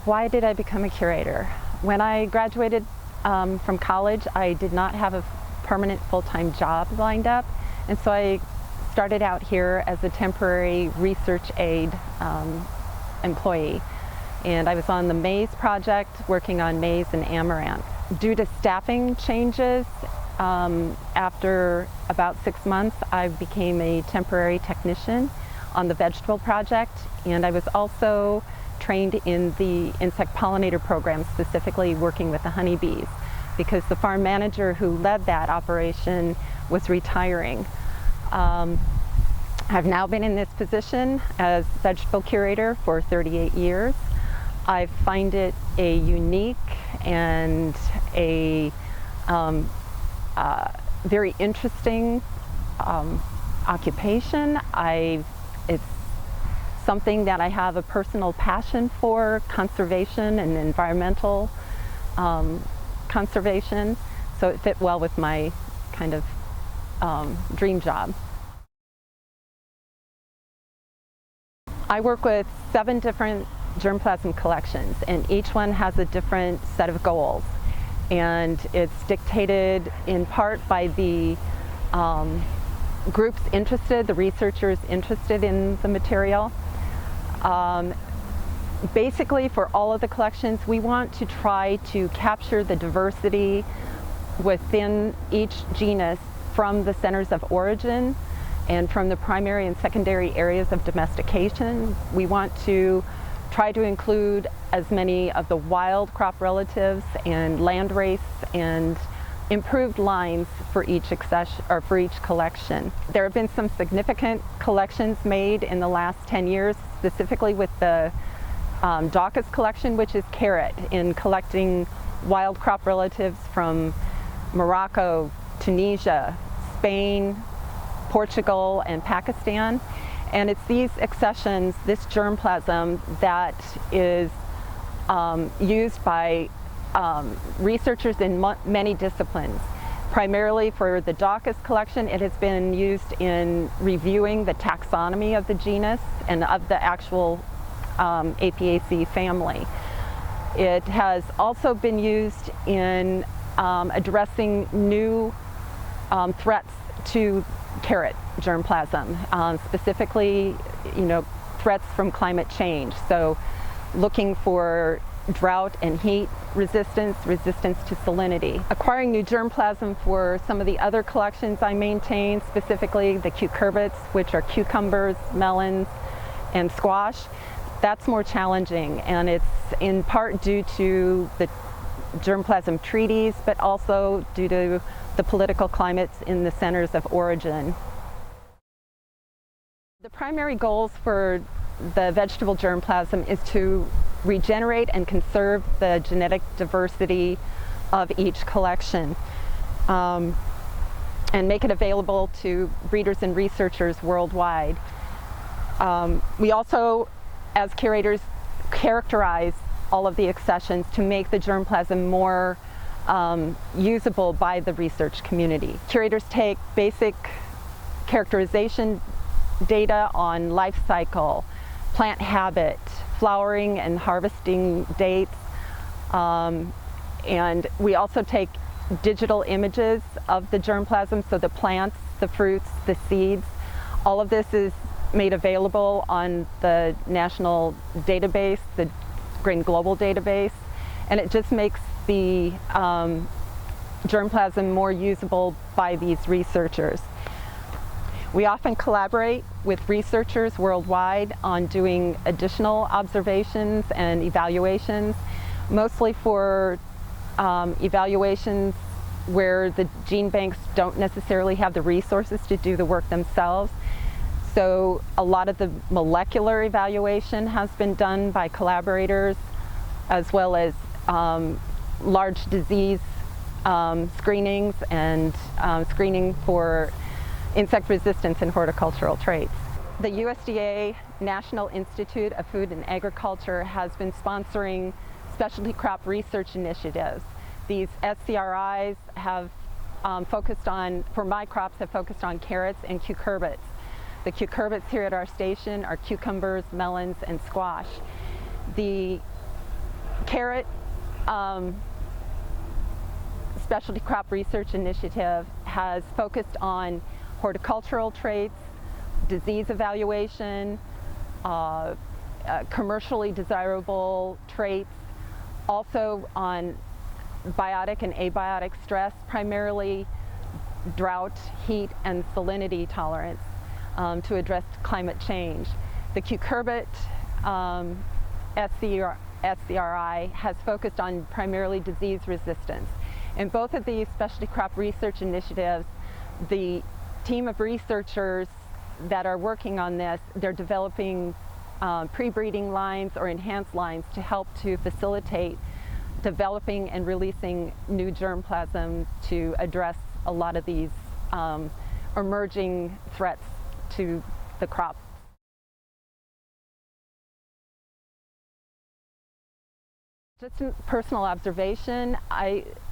Why did I become a curator? When I graduated from college, I did not have a permanent full-time job lined up, and so I started out here as a temporary research aid employee. And I was on the maize project, working on maize and amaranth. Due to staffing changes, after about 6 months, I became a temporary technician on the vegetable project, and I was also trained in the insect pollinator program, specifically working with the honeybees, because the farm manager who led that operation was retiring. I've now been in this position as vegetable curator for 38 years. I find it a unique and a very interesting occupation. It's something that I have a personal passion for, conservation and environmental conservation, so it fit well with my kind of dream job. I work with 7 different germplasm collections, and each one has a different set of goals, and it's dictated in part by the groups interested, the researchers interested in the material. Basically, for all of the collections, we want to try to capture the diversity within each genus from the centers of origin and from the primary and secondary areas of domestication. We want to try to include as many of the wild crop relatives and landrace and improved lines for each collection. There have been some significant collections made in the last 10 years, specifically with the Daucus collection, which is carrot, in collecting wild crop relatives from Morocco, Tunisia, Spain, Portugal, and Pakistan. And it's these accessions, this germplasm, that is used by researchers in many disciplines. Primarily for the Daucus collection, it has been used in reviewing the taxonomy of the genus and of the actual Apiaceae family. It has also been used in addressing new threats to carrot germplasm, specifically, threats from climate change. So looking for drought and heat resistance to salinity. Acquiring new germplasm for some of the other collections I maintain, specifically the cucurbits, which are cucumbers, melons, and squash, that's more challenging, and it's in part due to the germplasm treaties, but also due to the political climates in the centers of origin. The primary goals for the vegetable germplasm is to regenerate and conserve the genetic diversity of each collection and make it available to breeders and researchers worldwide. We also, as curators, characterize all of the accessions to make the germplasm more usable by the research community. Curators take basic characterization data on life cycle, plant habit, flowering and harvesting dates, and we also take digital images of the germplasm, so the plants, the fruits, the seeds. All of this is made available on the national database, the Grain Global database, and it just makes the germplasm more usable by these researchers. We often collaborate with researchers worldwide on doing additional observations and evaluations, mostly for evaluations where the gene banks don't necessarily have the resources to do the work themselves. So a lot of the molecular evaluation has been done by collaborators, as well as large disease screenings and screening for insect resistance and horticultural traits. The USDA National Institute of Food and Agriculture has been sponsoring specialty crop research initiatives. These SCRIs have focused on, for my crops, have focused on carrots and cucurbits. The cucurbits here at our station are cucumbers, melons, and squash. The Carrot Specialty Crop Research Initiative has focused on horticultural traits, disease evaluation, commercially desirable traits, also on biotic and abiotic stress, primarily drought, heat, and salinity tolerance to address climate change. The cucurbit SCRI has focused on primarily disease resistance. In both of these specialty crop research initiatives, the team of researchers that are working on this, they're developing pre-breeding lines or enhanced lines to help to facilitate developing and releasing new germplasm to address a lot of these emerging threats to the crop. Just a personal observation,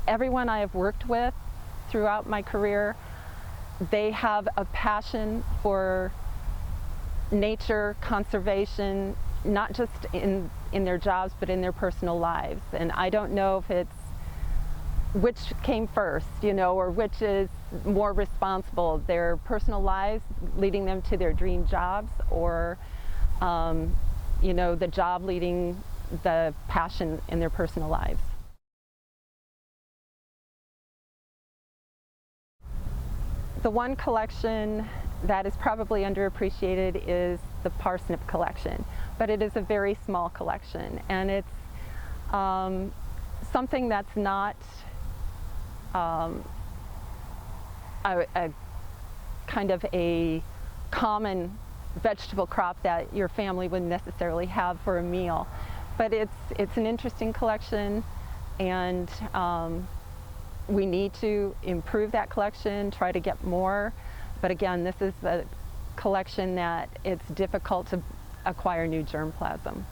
everyone I have worked with throughout my career, they have a passion for nature, conservation, not just in their jobs, but in their personal lives. And I don't know if it's which came first, you know, or which is more responsible, their personal lives leading them to their dream jobs, or, you know, the job leading the passion in their personal lives. The one collection that is probably underappreciated is the parsnip collection, but it is a very small collection, and it's something that's not a kind of a common vegetable crop that your family wouldn't necessarily have for a meal. But it's an interesting collection, and we need to improve that collection, try to get more. But again, this is a collection that it's difficult to acquire new germplasm.